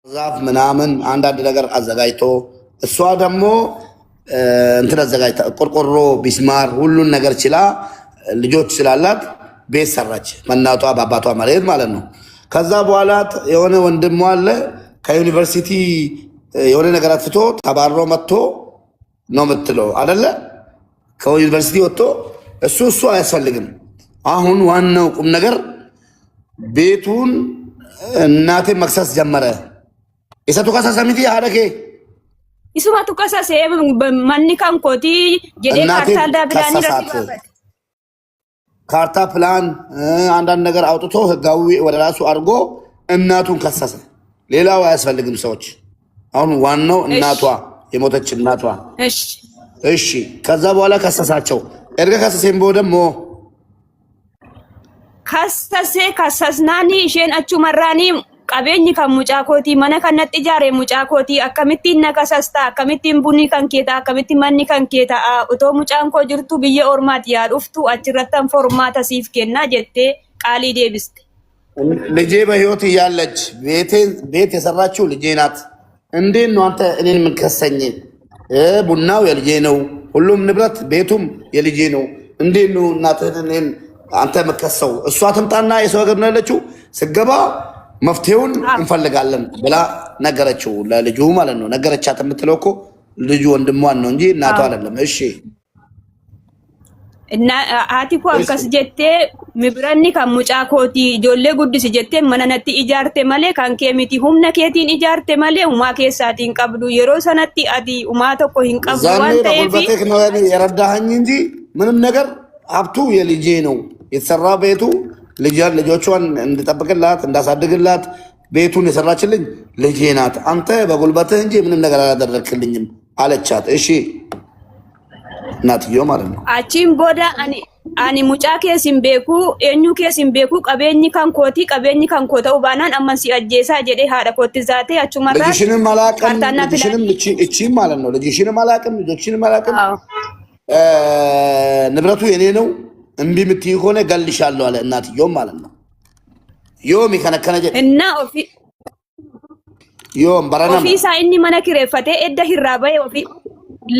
ዛፍ ምናምን አንዳንድ ነገር አዘጋጅቶ እሷ ደግሞ እንትን አዘጋጅታ ቆርቆሮ ቢስማር ሁሉን ነገር ችላ ልጆች ስላላት ቤት ሰራች በእናቷ በአባቷ መሬት ማለት ነው። ከዛ በኋላ የሆነ ወንድሟ አለ ከዩኒቨርሲቲ የሆነ ነገር አጥፍቶ ተባሮ መጥቶ ነው የምትለው አይደለ? ከዩኒቨርሲቲ ወጥቶ እሱ አያስፈልግም። አሁን ዋናው ቁም ነገር ቤቱን እናቴ መክሰስ ጀመረ። ኢሰቱ ከሰሰሚቲ አደከ ኢሱማቱ ከሰሰ ማኒ ካንኮቲ ጀዴ ካርታ ዳብዳኒ ረቲባበት ካርታ ፕላን አንዳንድ ነገር አውጥቶ ህጋዊ ወደ ራሱ አድርጎ እናቱን ከሰሰ። ሌላው አያስፈልግም ሰዎች። አሁን ዋናው እናቷ የሞተች እናቷ እሺ። ከዛ በኋላ ከሰሳቸው እርገ ከሰሰን ቦደሞ ከሰስናኒ ሼን አቹ መራኒ ቀበኝ ከሙጫ ኮቲ መነ ከነጥ ጃሬ ሙጫ ኮቲ አከሚቲ ነከሰስታ አከሚቲ ቡኒ ከንኬታ አከሚቲ ማኒ ከንኬታ ኡቶ ሙጫን ኮ ጅርቱ ብየ ኦርማት ያዱፍቱ አችረተን ፎርማታ ሲፍ ከና ጀቴ ቃሊ ዴብስት ልጄ በህይወት ያለች ቤት የሰራችው ልጄ ናት። እንዴት ነው አንተ እኔን ምን ከሰኝ? ቡናው የልጄ ነው፣ ሁሉም ንብረት ቤቱም የልጄ ነው። እንዴት ነው እናትህን አንተ መከሰው? እሷ ትምጣና የሰው ሀገር ነው ያለችው ስገባ መፍትሄውን እንፈልጋለን ብላ ነገረችው ለልጁ ማለት ነው። ነገረቻት የምትለው እኮ ልጁ ወንድሟን ነው እንጂ እናቷ አይደለም። እሺ እና አቲኮ አንከስ ጀቴ ምብረኒ ከሙጫ ኮቲ ጆሌ ጉድስ ጀቴ መነነቲ ኢጃርቴ ማለ ካንኬሚቲ ሁምነ ኬቲን ኢጃርቴ ማለ ኡማ ኬሳቲን ቀብዱ የሮ ሰነቲ አዲ ኡማ ተኮ ሂንቀቡ ዋንተ በቴክ ነው የረዳኸኝ እንጂ ምንም ነገር ሀብቱ የልጄ ነው። የተሰራ ቤቱ ልጆቿን እንድጠብቅላት እንዳሳድግላት ቤቱን የሰራችልኝ ልጄ ናት። አንተ በጉልበትህ እንጂ ምንም ነገር አላደረክልኝም አለቻት። እሺ እናትዮ ማለት ነው። አቺን ቦዳ አኒ ሙጫ ኬሲን ቤኩ ኤኙ ኬሲን ቤኩ ቀበኝ ካንኮቲ ቀበኝ ካንኮተው ባናን አማን ሲአጄሳ ጀዴ ሃዳ ኮቲ ዛቴ አቹ መራ ልጅሽንም አላቅም ልጅሽንም እቺ ማለት ነው። ልጅሽንም አላቅም ልጆችሽንም አላቅም ንብረቱ የኔ ነው። እምቢ ምትይ ሆነ ገልሻለሁ አለ እናትዮ ማለት ነው። ዮም ይከነከነ ጀ እና ኦፊ ዮም በረና ኦፊ ሳይኒ መነክረፈቴ እደ ሂራባይ ኦፊ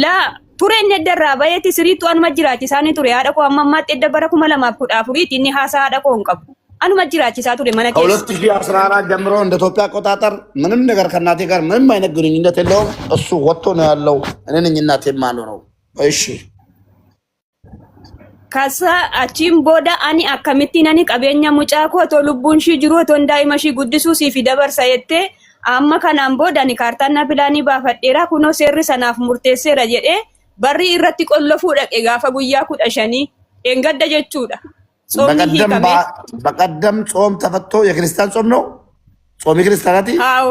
ላ ቱሬን ደራባይ ትስሪቱ አን መጅራቺ ሳኒ ቱሬ አደቆ አማማት እደ በረኩ መለማኩ ዳፉሪት እኒ ሃሳ አደቆ እንቀቡ አን መጅራቺ ሳቱሬ መነከ 2014 ጀምሮ እንደ ኢትዮጵያ አቆጣጠር ምንም ነገር ከናቴ ጋር ምንም አይነት ግንኙነት የለውም። እሱ ወጥቶ ነው ያለው። እኔ ነኝ እናቴ ማለው ነው። እሺ ከሳ አቺም ቦዳ አኒ አከሚቲ ነኒ ቀበኛ ሙጫ ኮ ቶ ሉቡን ሺ ጅሮ ቶ እንዳይመሺ ጉድሱ ሲፊ ደበርሳ የቴ አማ ከናን ቦዳ ኒ ካርታና ፕላኒ ባፈዴራ ኩኖ ሴሪ ሰናፍ ሙርቴሴራ ጀዴ በሪ ኢረቲ ቆለፉ ደቄ ጋፈ ጉያ ኩዳሸኒ ኤንገደ ጀቹዳ በቀደም ጾም ተፈቶ የክርስቲያን ጾም ነው። ጾም የክርስቲያናቲ አዎ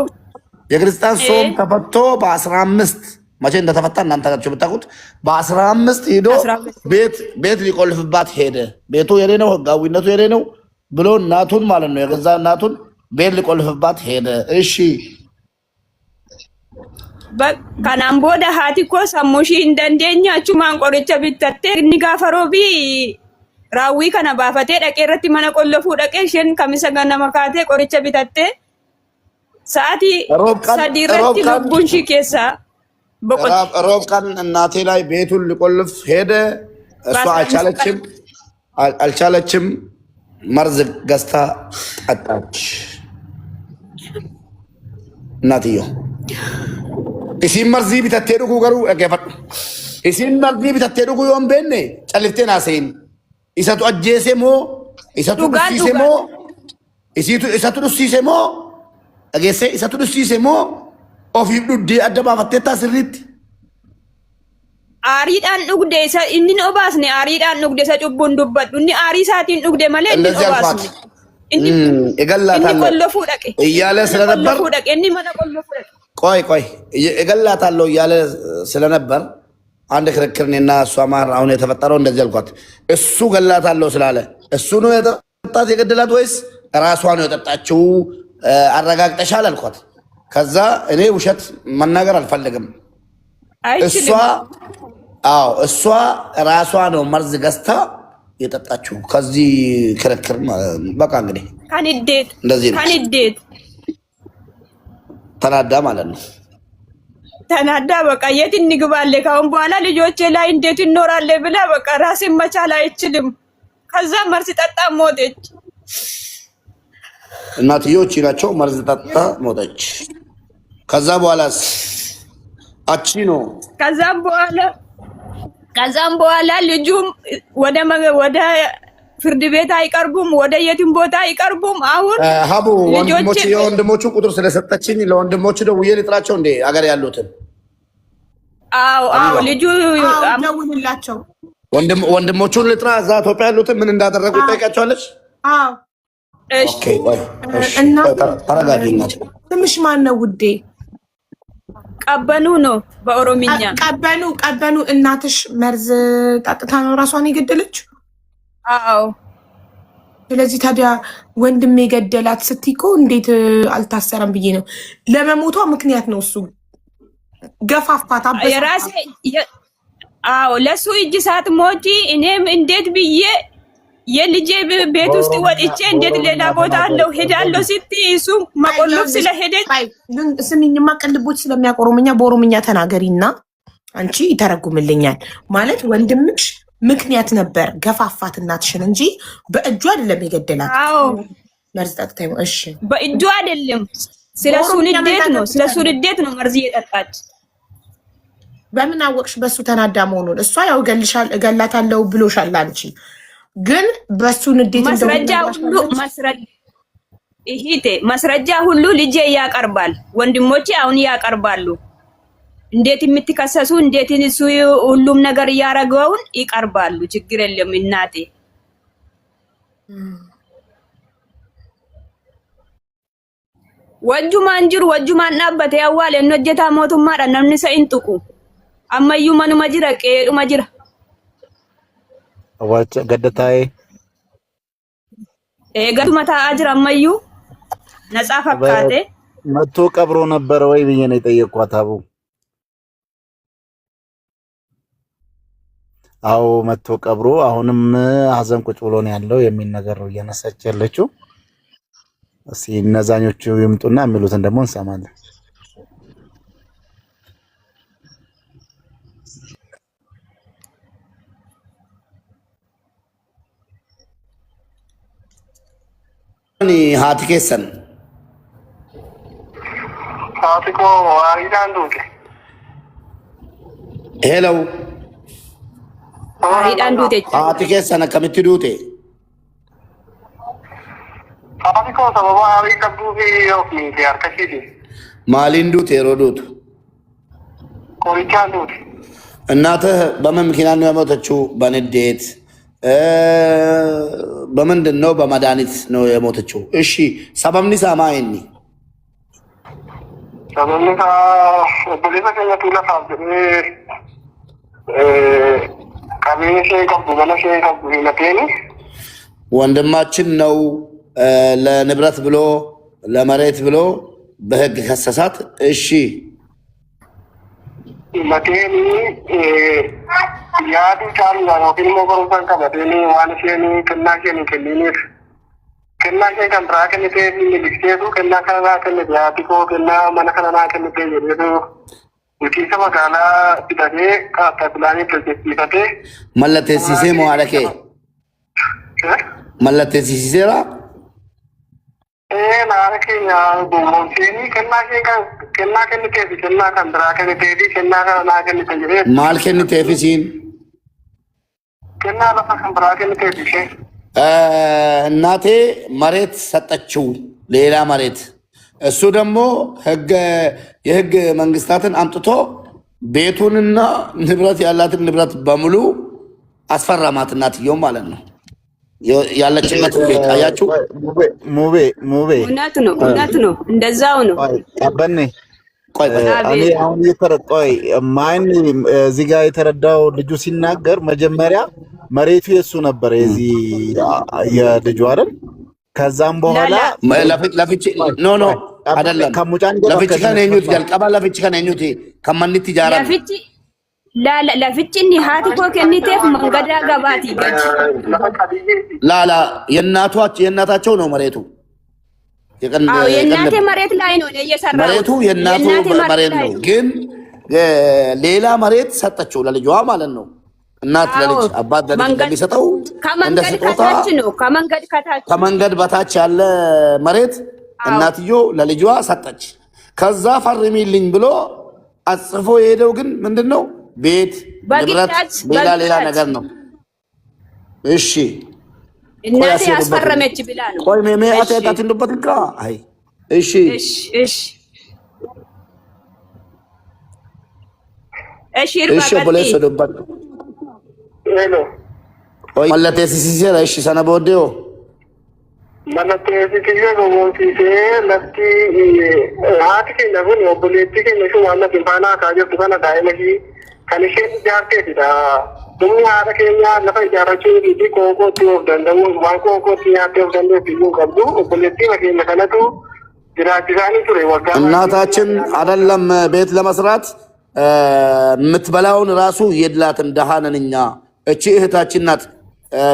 የክርስቲያን ጾም ተፈቶ በ15 መቼ እንደተፈታ እናንተ ጋር ብታውቁት በ15 ሄዶ ቤት ሊቆልፍባት ሄደ። ቤቱ የኔ ነው ህጋዊነቱ የኔ ነው ብሎ እናቱን ማለት ነው የገዛ እናቱን ቤት ሊቆልፍባት ሄደ። እሺ ከናን ቦዳ ሃቲኮ ሰሙሺ እንደንደኛ አቹማን ቆርቻ ቢተቴ ንጋፈሮቢ ራዊ ከና ባፈቴ ደቄረቲ መነ ቆለፉ ደቄሽን ከሚሰጋና መካቴ ቆርቻ ቢተቴ ሰዓቲ ሰዲረቲ ልቡንሺ ኬሳ ሮብ ቀን እናቴ ላይ ቤቱን ሊቆልፍ ሄደ። እሷ አልቻለችም። መርዝ ገዝታ አጣች እናትዮ። እሲን መርዚ ቢተቴ ዱጉ ገሩ እገፈጥ እሲን መርዚ ቢተቴ ዱጉ ዮም ቤኔ ጨልፍቴን አሰይን ኢሰቱ አጄሴሞ ኢሰቱ ዱሲሴሞ ኢሰቱ ዱሲሴሞ አጌሴ ኢሰቱ ዱሲሴሞ ofiif dhudde adda baafatteetta sirriitti aariidhaan dhugde isa inni obaasne aariidhaan dhugde isa cubbuun dubbadhu inni aarii isaatiin dhugde malee inni obaasne inni qollofuu dhaqe እያለ ስለነበር inni mana qollofuu dhaqe ቆይ እገላታለሁ እያለ ስለነበር አንድ ክርክር እኔና እሷ ማር አሁን የተፈጠረው እንደዚህ አልኳት። እሱ ገላታለሁ ስላለ እሱ ነው የጠጣት የገደላት ወይስ ራሷ ነው የጠጣችው አረጋግጠሻል አልኳት። ከዛ እኔ ውሸት መናገር አልፈልግም። እሷ ራሷ ነው መርዝ ገዝታ የጠጣችው። ከዚህ ክርክር በቃ እንግዲህ ካንዲዴት ተናዳ ማለት ነው። ተናዳ በቃ የት እንግባለ ካሁን በኋላ ልጆቼ ላይ እንዴት እንኖራለ ብላ በቃ ራሴን መቻል አይችልም። ከዛ መርዝ ጠጣ ሞተች። እናትዮች ናቸው መርዝ ጠጣ ሞተች። ከዛ በኋላስ አቺ ነው። ከዛም በኋላ ልጁም ወደ ፍርድ ቤት አይቀርቡም፣ ወደ የትም ቦታ አይቀርቡም። አሁን ሀቡ የወንድሞቹ ቁጥር ስለሰጠችኝ ለወንድሞቹ ደውዬ ልጥራቸው እንዴ አገር ያሉትን። አዎ ልጁ ደውልላቸው። ወንድሞቹን ልጥራ፣ እዛ ኢትዮጵያ ያሉትን ምን እንዳደረጉ ጠይቃቸዋለች። አዎ እሺ። እና ተረጋጊና ትንሽ ማን ነው ውዴ? ቀበኑ ነው በኦሮሚኛ። ቀበኑ እናትሽ መርዝ ጠጥታ ነው ራሷን የገደለችው? አዎ። ስለዚህ ታዲያ ወንድም የገደላት ስትይኮ እንዴት አልታሰረም ብዬ ነው። ለመሞቷ ምክንያት ነው እሱ ገፋፋታ የራሴ። አዎ ለሱ እጅ ሳትሞቺ እኔም እንዴት ብዬ የልጄ ቤት ውስጥ ወጥቼ እንዴት ሌላ ቦታ አለው ሄዳለሁ ስትይ እሱ መቆለፍ ስለሄደች ስሚኝማ፣ ቅልቦች ስለሚያውቁ ኦሮምኛ በኦሮምኛ ተናገሪና አንቺ ይተረጉምልኛል። ማለት ወንድምሽ ምክንያት ነበር ገፋፋት እናትሽን እንጂ በእጁ አይደለም የገደላት። አዎ መርዝ ጠጥታ። እሺ በእጁ አይደለም፣ ስለሱ ንዴት ነው መርዝ የጠጣች። በምን አወቅሽ በሱ ተናዳ መሆኑን? እሷ ያው እገላታለሁ ብሎሻል አንቺ ግን በሱ ንዴት ማስረጃ ሁሉ ልጄ ያቀርባል፣ ወንድሞቼ አሁን ያቀርባሉ። እንዴት የምትከሰሱ እንዴት እሱ ሁሉም ነገር ያረገውን ይቀርባሉ። ችግር የለም እናቴ። ወጁ ማንጅሩ ወጁ ማናበተ ያዋለ እንጀታ ሞቱማ ነምኒ ሰይንጥቁ አማዩ ማኑ ማጅራ ቀዱ ማጅራ ዋጭ ገደታይ ገዱ መታ አጅራ አማዩ ነጻ ፈቃቴ መቶ ቀብሮ ነበር ወይ ብዬ ነው የጠየቅኳት። አቡ አዎ መቶ ቀብሮ አሁንም ሀዘን ቁጭ ብሎ ነው ያለው የሚል ነገር ነው እያነሳች ያለችው። እስኪ እነዛኞቹ ይምጡና የሚሉትን ደግሞ እንሰማለን። haati keessan haati koo waariidhaan duute. Hello. Waariidhaan duute. Haati keessan akkamitti duute? Haati koo sababa waarii qabduu fi ofiiti harka ishiiti. Maaliin duute yeroo duutu? Qorichaan duute. እናትህ በምን ምክንያት ነው የሞተችው? በንዴት በምንድን ነው? በመድኃኒት ነው የሞተችው። እሺ ሰበብኒ ሳማይኒ ሰበብኒ ኦቦሌሳ ከኛቱ ለፋፍ ቀቤሴ ቀብዱ በለሴ ቀብዱ ሂመቴኒ ወንድማችን ነው ለንብረት ብሎ ለመሬት ብሎ በህግ ከሰሳት። እሺ ሂመቴኒ yaadu caaludha yookiin immoo barumsaan qabatanii waan isheen kennaa isheen kenniiniif kennaa ishee kan biraa kennitee inni liqseetu kennaa kana naa kennite haati koo kennaa mana kana naa kennite jedheetu bulchiinsa magaalaa fidhatee kaartaa pilaanii hojjechiifatee mallatteessisee moo haadha kee mallatteessiseera? Naannoo keenya gowwoomseenii kennaa kennitee fi kennaa kan biraa kennitee fi kennaa kana naa kennite jedhee maal kenniteef isiin? kennaa lafa kan biraa kennitee fi ishee እናቴ መሬት ሰጠችው፣ ሌላ መሬት። እሱ ደግሞ የህግ መንግስታትን አምጥቶ ቤቱንና ንብረት ያላትን ንብረት በሙሉ አስፈረማት፣ እናትየው ማለት ነው። ያለችበት ቤት አያችሁ። ሙቤ እውነት ነው፣ እንደዛው ነው። ቀበኔ እኔ አሁን የተረዳው ማን እዚህ ጋር የተረዳው ልጁ ሲናገር መጀመሪያ መሬቱ የሱ ነበር የዚህ የልጁ አይደል? ከዛም በኋላ ለፍቺ ኖ አይደለም ለፍቺ ከነኙት ጀልቀባ ለፍቺ ከነኙት ከማንት ይጃራ ለፍቺኒ ሃቲ ኮ ከኒቴፍ መንገዳ ገባቲ ላላ የእናታቸው ነው መሬቱ። የእናቴ መሬት ላይ ነው እየሰራው መሬቱ የእናቱ መሬት ነው ግን ሌላ መሬት ሰጠችው ለልጇ ማለት ነው እናት ለልጅ አባት ለልጅ እንደሚሰጠው እንደ ስጦታ ከመንገድ በታች ያለ መሬት እናትዮ ለልጇ ሰጠች ከዛ ፈርሚልኝ ብሎ አጽፎ የሄደው ግን ምንድነው ቤት ንብረት ሌላ ነገር ነው እሺ እናቴ ያስፈረመች ብላ ነው ቆይ ሜሜ አተጣት እንደበትካ አይ እሺ እሺ ቦሌስ ደባት ሄሎ ቆይ ማለቴ ሲሲራ እሺ ሰነቦዴው ማለቴ ሲሲራ ጎንሲሴ ለቲ አትኪ ነጉን ኦቦሌቲ ከነሹ ዋና ቢባና ካጀ ቡካና ዳይመጂ ከነሽ ጃርቴዳ ዱኛ አረከኛ ለፈ ጃራቹ ዲዲ ኮኮቲ ወደንደሙ ዋንኮኮቲ ያቴው ደንደ ቢዩ ቀቡ ኦቦሌቲ ወከነ ከነቱ ጅራጅራኒ ቱሬ ወጋ እናታችን አይደለም ቤት ለመስራት ምትበላውን ራሱ የድላትን ደሃነንኛ እቺ እህታችን ናት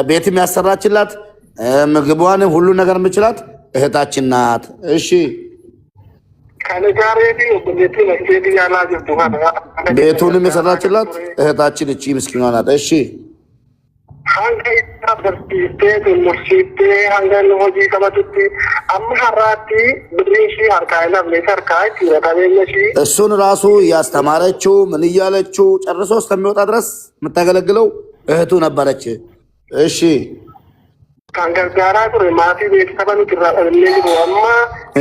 ቤትም ያሰራችላት ምግቧን ሁሉ ነገር ምችላት እህታችን ናት እሺ ከነጋሬቲ ኦቦሌቲ መስጊድ ያላጅ ቡካና ቤቱንም የሰራችላት እህታችን እቺ ምስኪኗ ናት እሺ hanga isa barsiiste murshiiste hanga hojii qabatutti amma har'aatti ብሪንሺ አርካይና ለሰርካይ ይረዳለሽ እሱን ራሱ ያስተማረችው ምን ይያለችው ጨርሶ እስከሚወጣ ድረስ የምታገለግለው እህቱ ነበረች እሺ ካንጋራ ቁር ማቲ ቤተሰባን ይራለኝ ወማ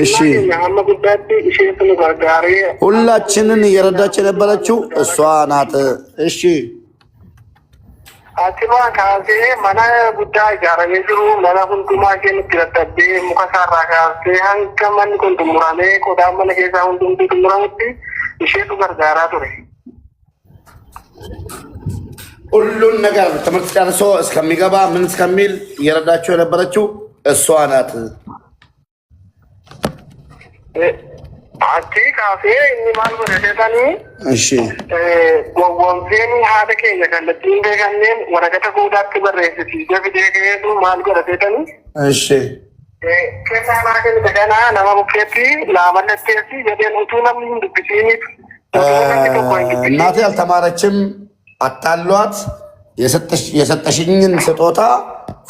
እሺ ያማ ጉዳት እሺቱን ጋጋሪ ሁላችንን እየረዳች የነበረችው እሷ ናት እሺ አትባ ካዜ ማና ጉዳይ ጋራ የጅሩ ማና ሁንቱማ ከንትረተብ ሙከሳራ ካዜ አንከመን ኩንቱሙራኔ ቆዳመነ ከዛ ሁንቱም ቱሙራውቲ እሺቱ ጋጋራ ቱሬ ሁሉን ነገር ትምህርት ጨርሶ እስከሚገባ ምን እስከሚል እየረዳቸው የነበረችው እሷ ናት አቲ ካፌ ማል ወረደታኒ እሺ ወንዜኒ ሀደከ የከለቲ እንደገነን ወረቀተ ጉዳት በረሰቲ ደብደገቱ ማል ወረደታኒ እሺ ከሳማከን ተገና ለማሙከቲ ላመለከቲ የደንቱ ነምን ድብሲኒ እናቴ አልተማረችም አጣሏት የሰጠሽኝን ስጦታ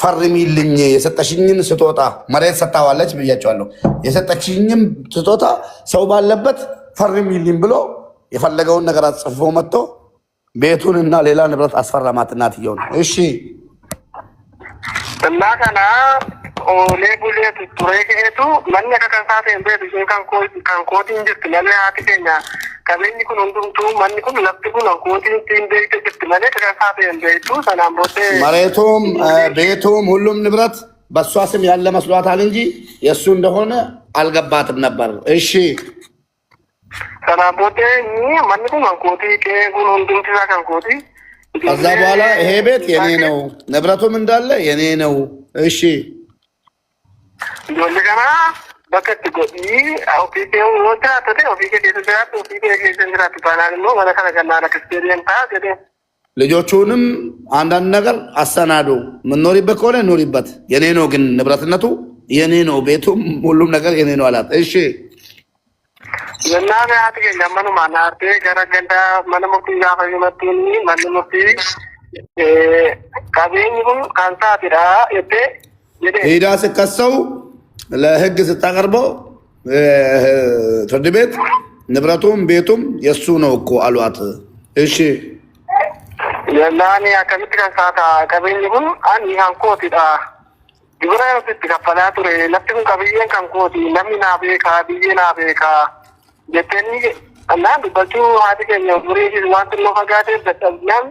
ፈርሚልኝ የሰጠሽኝን ስጦታ መሬት ሰጣዋለች ብያቸዋለሁ የሰጠሽኝን ስጦታ ሰው ባለበት ፈርሚልኝ ብሎ የፈለገውን ነገር አጽፎ መጥቶ ቤቱንና ሌላ ንብረት አስፈረማት እናትየው ነው እሺ እና ከና ኦሌ ቡሌት ቱሬከቱ ማን ከከንሳተ እንበድ ካንኮቲ እንድት ለለ አትከኛ ከበኝ ኩን እንዱምቱ ማን ኩን ለብኩን አንኮቲ እንዴት ትክት ማለት ከከንሳተ እንበይቱ ሰላም ቦቴ መሬቱም ቤቱም ሁሉም ንብረት በሷ ስም ያለ መስሏታል እንጂ የሱ እንደሆነ አልገባትም ነበር እሺ ሰላም ቦቴ ማን ኩን አንኮቲ ከኩን እንዱምቱ ካንኮቲ ከዛ በኋላ ይሄ ቤት የኔ ነው ንብረቱም እንዳለ የኔ ነው እሺ እንደገና በከት ጎዲ አውፒቴው ወጣ ተተ ኦፊኬ ተዘራት ኦፊኬ ተዘራት ባላል ነው ማለት ከገና ለክርስቲያን ታገደ ልጆቹንም አንዳንድ ነገር አሰናዱ ምን ኖሪበት ከሆነ ኖሪበት የኔ ነው ግን ንብረትነቱ የኔ ነው ቤቱም ሁሉም ነገር የኔ ነው አላት እሺ የናገ አትገ ለማኑ ማናርቴ ገረገንዳ ማነሙቲ ያፈየመቱኒ ማነሙቲ ካቤኝም ካንሳቲራ እቴ ሄዳ ስከሰው ለህግ ስታቀርበው ፍርድ ቤት ንብረቱም ቤቱም የሱ ነው እኮ አሏት እሺ የናኒ አከሚት ካንሳታ ካቤኝም አን ያንኮቲዳ ግብራው ትከፈላቱ ለፍቱን ካቤየን ካንኮቲ ለሚና ቤካ ቢየና ቤካ የተኒ እና በቱ አድገኛ ብሬሽ ዋንት ነው ፈጋደ በተኛም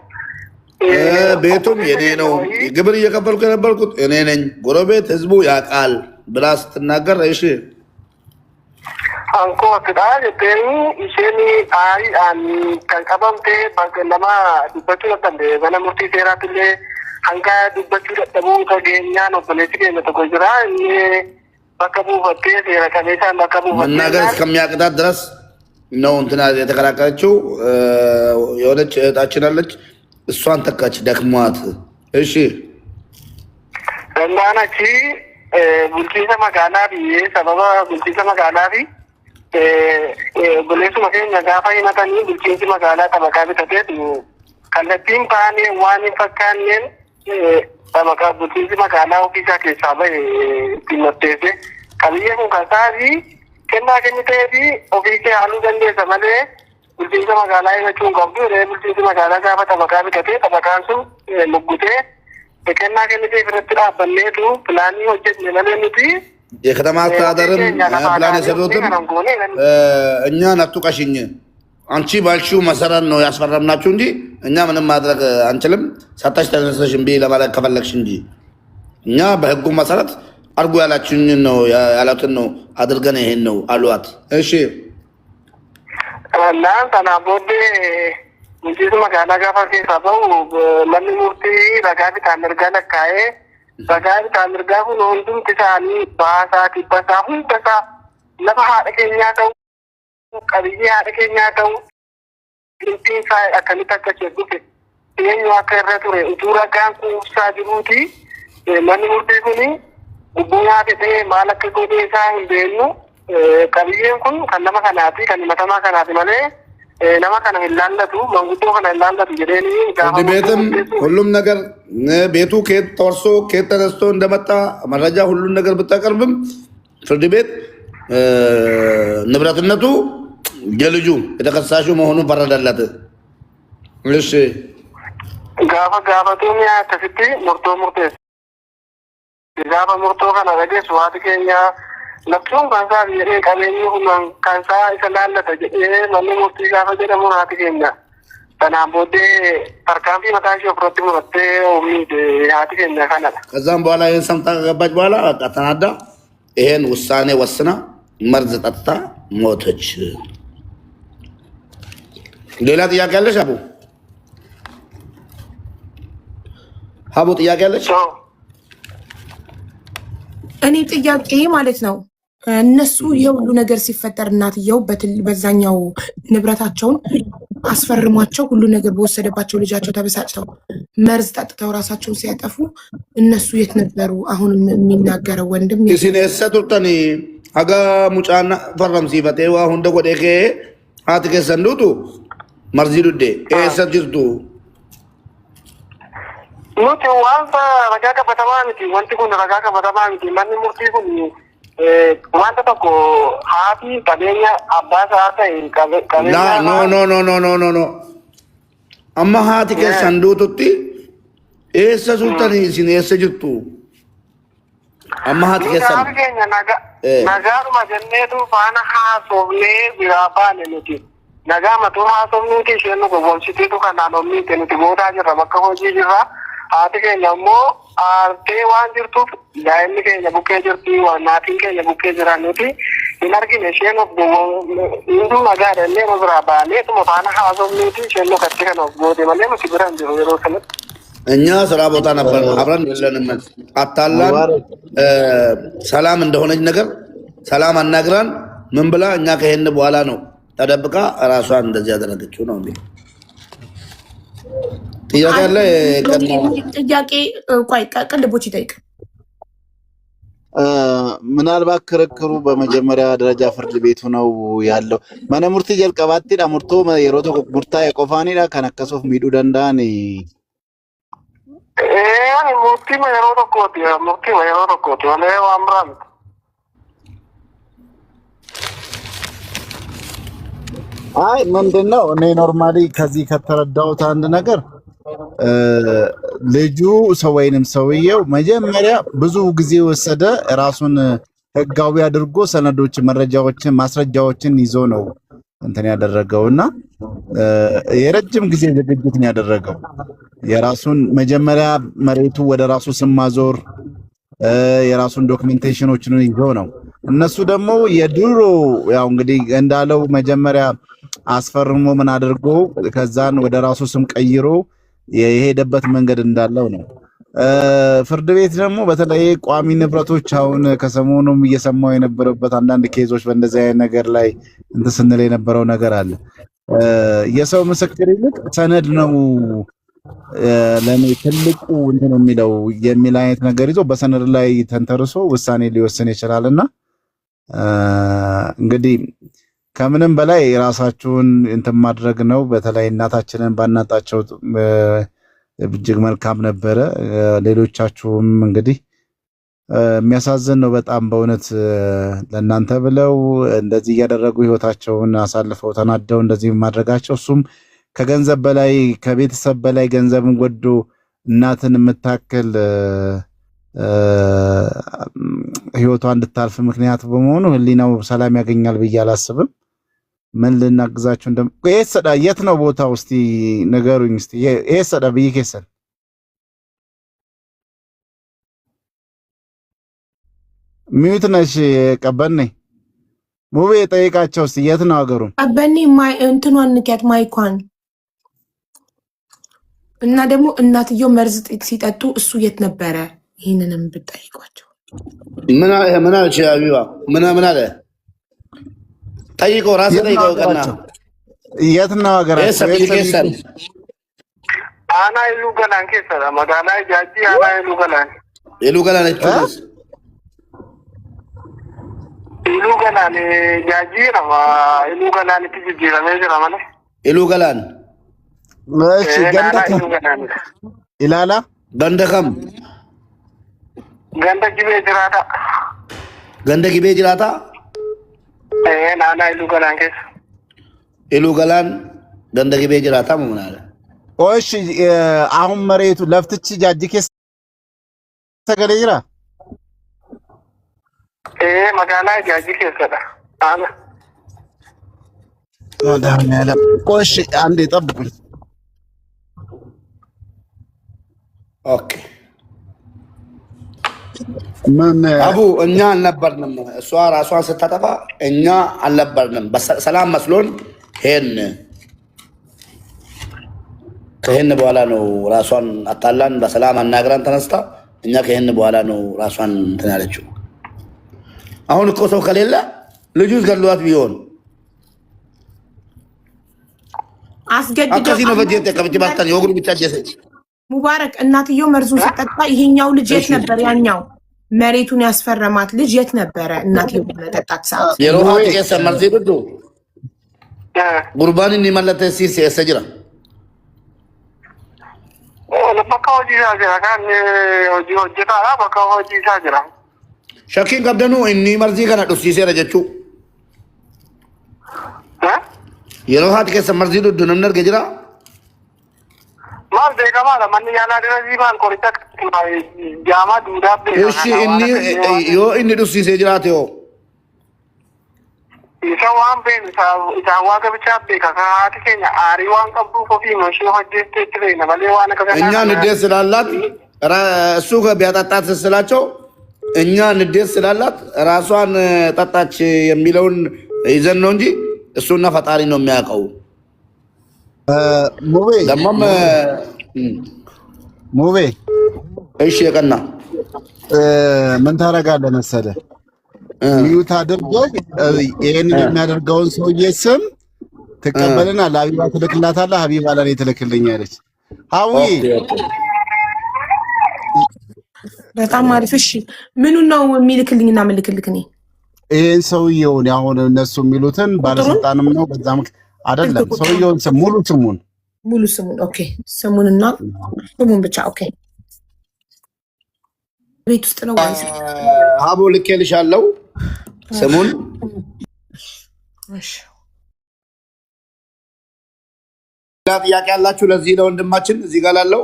ቤቱም የኔ ነው ግብር እየከፈልኩ የነበርኩት እኔ ነኝ ጎረቤት ህዝቡ ያቃል ብላ ስትናገር እሺ አንኮ ትዳር የተኒ ኢሼኒ አይ አን ከንቀበምቴ ባንከለማ ዱበቱ ነበር በነሙርቲ ሴራትሌ አንጋ ዱበቱ ደቡ ተገኛ ነው ፖለቲካ የተቆጅራ በከቡ ወጤ ሴራከሌታ በከቡ መናገር እስከሚያቅታት ድረስ ነው እንትና የተከራከረችው የሆነች እህታችን አለች እሷን ተካች ደክሟት እሺ እናናቺ bulchiinsa magaalaa fi sababa bulchiinsa magaalaa fi buleessuma keenya gaafa himatanii bulchiinsi magaalaa xabaqaa bitateetu kallattiin baanee waan hin fakkaanneen xabaqaa bulchiinsi magaalaa ofiisaa keessaa bahe ittiin murteesse qabiyyee kun kan sa'aatii kennaa kennitee fi ofiisee haaluu dandeessa malee bulchiinsa magaalaa himachuu hin qabdu. Bulchiinsi magaalaa gaafa xabaqaa bitatee xabaqaan sun luggutee kennaa kennitee irratti dhaabbanneetu pilaanii hojjetne malee nuti የከተማ አስተዳደርም ፕላን የሰሩትም እኛን አትውቀሽኝ አንቺ ባልሽው መሰረት ነው ያስፈረምናችሁ እንጂ እኛ ምንም ማድረግ አንችልም። ሳታሽ ተነስተሽ እምቢ ለማለት ከፈለግሽ እንጂ እኛ በህጉ መሰረት አርጉ ያላችሁኝ ነው ያላትን ነው አድርገን ይሄን ነው አሏት። እሺ እና ተናቦዴ እንጂ መጋላ ጋፋ ከሳበው ለምን ሙርቲ ረጋቢ ታመርጋለካዬ Sagal tamirga ko noon dun tisani basa tibasa hunta laba haɗa keenya ta'u qabiyyee haadha keenyaa ta'u dintiin isaa akkamitti akka jedhufe eenyu akka irra ture utuu ragaan kuusaa jiruuti manni murtii kuni gubbunyaa ta'ee maal akka godhee isaa hin beeknu qabiyyeen kun kan nama kanaati kan himatamaa kanaati malee nama kana hin laallatu manguddoo kana hin laallatu jedheeni ፍርድ ቤትም ሁሉም ነገር ቤቱ ከየት ተወርሶ ከየት ተነስቶ እንደመጣ መረጃ ሁሉን ነገር ብታቀርብም ፍርድ ቤት ንብረትነቱ የልጁ የተከሳሹ መሆኑን ፈረደለት። እሺ ጋፈቱን ያተፍቲ ሙርቶ ሙርቴስ ጋፈ ሙርቶ kana dhageessu waati keenya Lapsuun kansaa jedhee qabeenyi humnaan kansaa isa laallata jedhee manni murtii gaafa jedhamu haati keenya. Kanaan booddee tarkaanfii mataa ishee ofirratti murattee oomishte haati keenya kanadha. ከዛም በኋላ ይህን ሰምታ ከገባች በኋላ ተናዳ ይሄን ውሳኔ ወስና መርዝ ጠጥታ ሞተች። ሌላ ጥያቄ አለሽ አቡ? አቡ ጥያቄ አለሽ? እኔ ጥያቄ ማለት ነው እነሱ የሁሉ ነገር ሲፈጠር እናትየው በዛኛው ንብረታቸውን አስፈርሟቸው ሁሉ ነገር በወሰደባቸው ልጃቸው ተበሳጭተው መርዝ ጠጥተው ራሳቸውን ሲያጠፉ እነሱ የት ነበሩ? አሁን የሚናገረው ወንድም ሲነሰቱተኒ አጋ ሙጫና ፈረም ሲፈቴው አሁን ደጎዴከ አትከ ሰንዱቱ መርዚ ዱዴ ኤሰጅርቱ nuti wanta ragaa qabatamaa miti wanti kun ragaa qabatamaa miti manni murtii kun wanta tokko haati qabeenya abbaa isaa ta'e qabeenya no amma haati keessan duututti eessa sultanii isin eessa jirtu amma haati keessan haati keenya nagaadhuma jenneetu faana haasofnee biraa baane nuti nagaa matuu haasofnuuti isheen nu gowwoomsiteetu kanaan ommiite nuti gootaa jirra bakka hojii jirra haati keenya immoo aartee waan jirtuuf daa'imni keenya bukkee jirti naatiin keenya bukkee jiran nuti hin argine isheen of hunduu nagaadha illee nu biraa baaneetuma faana haasofnuuti isheen nu katti kan of goote malee nuti bira hin jiru yeroo sanatti. እኛ ስራ ቦታ ነበር አብረን የለንም አታላን ሰላም እንደሆነች ነገር ሰላም አናግራን ምን ብላ እኛ ከሄን በኋላ ነው ተደብቃ ራሷን እንደዚህ ያደረገችው ነው እንዴ? ጥያቄ አለ ጥያቄ ቆይ ቅልቦች ይጠይቅ ምናልባት ክርክሩ በመጀመሪያ ደረጃ ፍርድ ቤቱ ነው ያለው ማነ ሙርቲ ጀልቀባቲ ዳሙርቶ የሮቶ ሙርታ የቆፋኒዳ ከነከሶፍ ሚዱ ደንዳኒ murtii yeroo tokkooti malee waan biraan አይ ምንድነው እኔ ኖርማሊ ከዚህ ከተረዳሁት አንድ ነገር ልጁ ሰውዬንም ሰውየው መጀመሪያ ብዙ ጊዜ ወሰደ ራሱን ህጋዊ አድርጎ ሰነዶች መረጃዎችን ማስረጃዎችን ይዞ ነው እንትን ያደረገውና የረጅም ጊዜ ዝግጅት ነው ያደረገው የራሱን መጀመሪያ መሬቱ ወደ ራሱ ስም ማዞር የራሱን ዶክመንቴሽኖችን ይዞ ነው እነሱ ደግሞ የድሮ ያው እንግዲህ እንዳለው መጀመሪያ አስፈርሞ ምን አድርጎ ከዛን ወደ ራሱ ስም ቀይሮ የሄደበት መንገድ እንዳለው ነው ፍርድ ቤት ደግሞ በተለይ ቋሚ ንብረቶች አሁን ከሰሞኑም እየሰማው የነበረበት አንዳንድ ኬዞች በእንደዚህ አይነት ነገር ላይ እንትን ስንል የነበረው ነገር አለ የሰው ምስክር ይልቅ ሰነድ ነው ለኔ ትልቁ እንትን የሚለው የሚል አይነት ነገር ይዞ በሰነድ ላይ ተንተርሶ ውሳኔ ሊወስን ይችላልና እንግዲህ ከምንም በላይ ራሳችሁን እንትን ማድረግ ነው። በተለይ እናታችንን ባናጣቸው እጅግ መልካም ነበረ። ሌሎቻችሁም እንግዲህ የሚያሳዝን ነው በጣም በእውነት ለእናንተ ብለው እንደዚህ እያደረጉ ህይወታቸውን አሳልፈው ተናደው እንደዚህ ማድረጋቸው እሱም ከገንዘብ በላይ ከቤተሰብ በላይ ገንዘብን ወዶ እናትን የምታክል ህይወቷ እንድታልፍ ምክንያት በመሆኑ ህሊናው ሰላም ያገኛል ብዬ አላስብም። ምን ልናግዛችሁ ሰዳ የት ነው ቦታው? እስቲ ንገሩኝ። እስቲ ሰዳ ብዬ ከሰል ሚዩት ነሽ ቀበኔ ሙቤ ጠይቃቸው እስቲ የት ነው ሀገሩ? ቀበኔ እንትኗን ንኪያት ማይኳን እና ደግሞ እናትየው መርዝ ሲጠጡ እሱ የት ነበረ? ይህንንም ብጠይቋቸው። ምን አለች አቢባ? ምን አለ? ጠይቀው ራስ ጠይቀው። ቀና የት ነው ሀገራችሁ? አና ኢሉ ገላን ከሰራ መጋላ ጃጂ አና ኢሉ ገላን እቱስ ኢሉ ገላን ጃጂ ነው ኢሉ ገላን ትጅራ ነው ማለት ኢሉ ገላን እሺ ገንደከም ኢላላ ገንደከም ገንደ ጊቤ ጅራታ ናና ኢሉ ገላን ከስ ኢሉ ገላን ገንደ ጊቤ ጅራታ ምን አለ? እሺ አሁን መሬቱ ለፍትቺ ጃጂ ከስ ተገለይራ መጋላ ጃጂ ከሰዳ አና ወዳም ያለ ቆሽ አንዴ ጠብቁኝ። ኦኬ አቡ እኛ አልነበርንም። እሷ ራሷን ስታጠፋ እኛ አልነበርንም። በሰላም መስሎን ከሄን በኋላ ነው ራሷን አጣላን። በሰላም አናግራን ተነስታ እኛ ከሄን በኋላ ነው ራሷን እንትን ያለችው። አሁን እኮ ሰው ከሌለ ልጁ ገድሏት ቢሆን አስገድደው አካሲ ነው በጀት ተቀብጭ ባታን የወግሩ ብቻ ጀሰች ሙባረክ እናትየው መርዙን ሲጠጣ ይሄኛው ልጅ የት ነበር? ያኛው መሬቱን ያስፈረማት ልጅ የት ነበረ? እናትየው በመጠጣት ሰዓት የሮሃት የሰመር ሲብዱ ጉርባን እንመለተ ሲስ የሰጅራ ለበካው ጂራ ካን ሆጂታ በካው ሆጂታ ጅራ ሸኪን ቀብደኑ እኒ መርዚ ከነ ዱሲሴ ረጀቹ የሮሃት የሰመር ሲብዱ ነምነር ገጅራ ማል ደጋማ ለማን ያላ ደረዚ ማል ኮሪታ ጃማ ዱዳብ እሺ እኒ ዱሲሴ ጅራቴ ኢሳዋን ቤን ኢሳዋ ከብቻ ከካቲ ከኛ አሪዋን ቀቡ ኮፊ መሽ ሆጀት ትሬ ነው ባሌዋን ከዛ እኛ ንዴት ስላላት እሱ ቢያጣጣት ስላቸው እኛ ንዴት ስላላት ራሷን ጠጣች የሚለውን ይዘን ነው እንጂ እሱና ፈጣሪ ነው የሚያውቀው። ሙቤ እሺ የቀና ምን ታደርጋለህ መሰለህ? ሚዩት አድርገህ ይሄንን የሚያደርገውን ሰውዬ ስም ትቀበልና ለሀቢባ ትልክላታለህ። ሀቢባ ለኔ ትልክልኛለች። ሀዊ በጣም አሪፍ። እሺ ምኑን ነው የሚልክልኝና ምልክልክ? እኔ ይሄን ሰውዬውን አሁን እነሱ የሚሉትን ባለስልጣንም ነው በዛም አይደለም። ሰውዬውን ስም ሙሉ ስሙን ኦኬ፣ ስሙንና ስሙን ብቻ ኦኬ። ቤት ውስጥ ነው ወይስ ሀቦ ልኬልሻለሁ ስሙን። እሺ ጥያቄ ያላችሁ ለዚህ ለወንድማችን እዚህ ጋር ላለው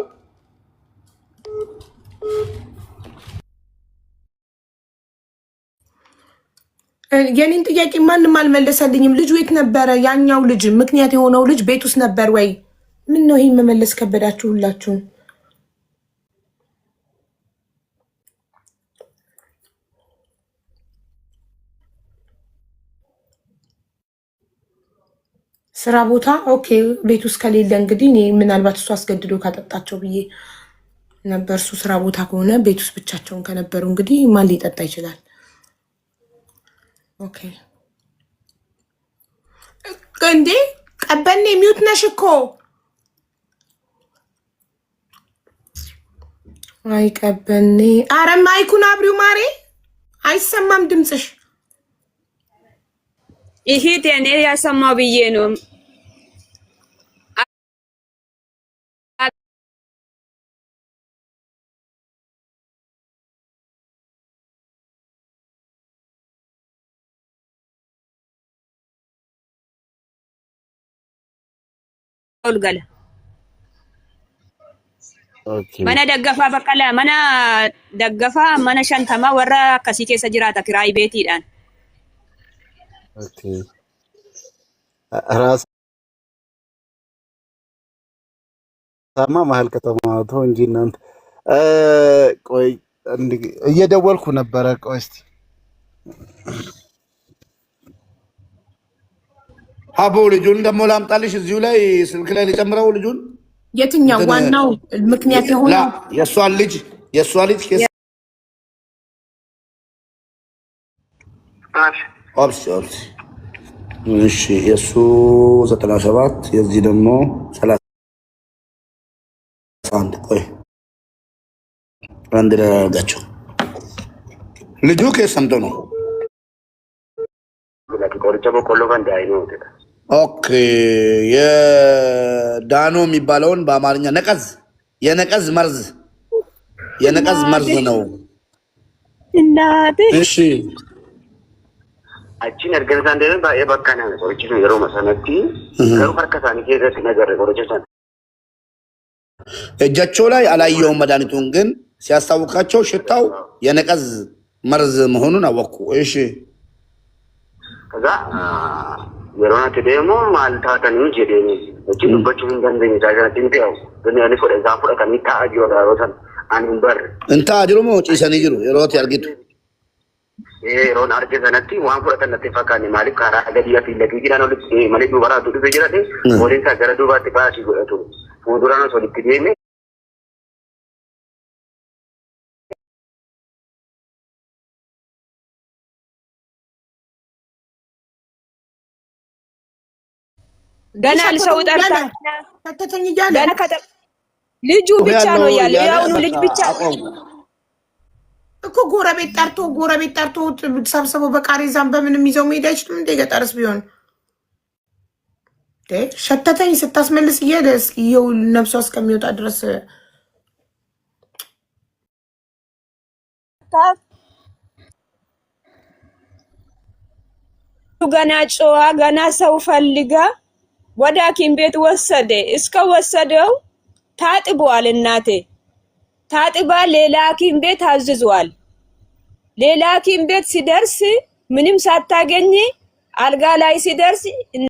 የኔን ጥያቄ ማንም አልመለሰልኝም። ልጁ የት ነበረ? ያኛው ልጅ ምክንያት የሆነው ልጅ ቤት ውስጥ ነበር ወይ? ምን ነው ይሄን መመለስ ከበዳችሁ ሁላችሁም? ስራ ቦታ ኦኬ። ቤት ውስጥ ከሌለ እንግዲህ እኔ ምናልባት እሱ አስገድዶ ካጠጣቸው ብዬ ነበር። እሱ ስራ ቦታ ከሆነ ቤት ውስጥ ብቻቸውን ከነበሩ እንግዲህ ማን ሊጠጣ ይችላል? ኦኬ እንዴ ቀበኔ ሚውት ነሽ እኮ አይቀበኔ አረ ማይኩን አብሪው ማሬ አይሰማም ድምጽሽ ይሄት እኔ ያሰማው ብዬ ነው ኦልገለ mana daggafa baqqala mana daggafa mana shantama warra akkasii keessa jiraata kiraay beetiidhaan ራስ ሳማ መሀል ከተማ ተው እንጂ እናንተ ቆይ እየደወልኩ ነበረ ቆይ እስቲ ሀቦ ልጁን ደግሞ ላምጣልሽ እዚሁ ላይ ስልክ ላይ ሊጨምረው ልጁን የትኛው ዋናው ምክንያት የሆነው የሷን ልጅ ኦፕስ እሺ የሱ 97 የዚህ ደግሞ 31 ቆይ አንድ ላይ አድርጋቸው ልጁ ከየት ሰምቶ ነው ኦኬ የዳኖ የሚባለውን በአማርኛ የነቀዝ መርዝ ነው እናቴ እሺ achiin erga deebiin baay'ee bakka nama qorichisu yeroo sanatti garuu harka isaanii keessatti nagarre qorichisan እጃቸው ላይ አላየውም መድኃኒቱን ግን ሲያስታውቃቸው ሽታው የነቀዝ መርዝ መሆኑን አወኩ እሺ ከዛ yeroo natti deemu maal taatanii jedheen achi dubbachuu hin dandeenye tajaajila tinteewu ግን ያኔ ቆዳ ዛፉ ከሚታ አጂው ዳሮታን አንበር እንታ አጅሩሞ ጪሰኒ ጅሩ የሮት ያርጊቱ yeroon arge sanatti waan fudhatan natti fakkaanne maaliif karaa gadiyaa fi laggii jira nolli malee duubara dhufe jirate waliin isaa gara duubaatti baasii godhatu fuulduraan osoo itti deeme ገና ሰው ጠርታ ተተኝ ይያለ ገና ልጁ ብቻ ነው ያለው ያውኑ ልጅ ብቻ እኮ ጎረቤት ጠርቶ ተሰብስበው በቃሬዛም በምንም ይዘው መሄድ አይችልም እንደ ገጠርስ ቢሆን ሸተተኝ ስታስመልስ እያለ እስኪ ይኸው ነፍሷ እስከሚወጣ ድረስ ገና ጮዋ ገና ሰው ፈልጋ ወደ ሐኪም ቤት ወሰደ እስከ ወሰደው ታጥቧል እናቴ ታጥባ ሌላ ሐኪም ቤት አዝዟል ሌላ ሐኪም ቤት ሲደርስ ምንም ሳታገኝ አልጋ ላይ ሲደርስ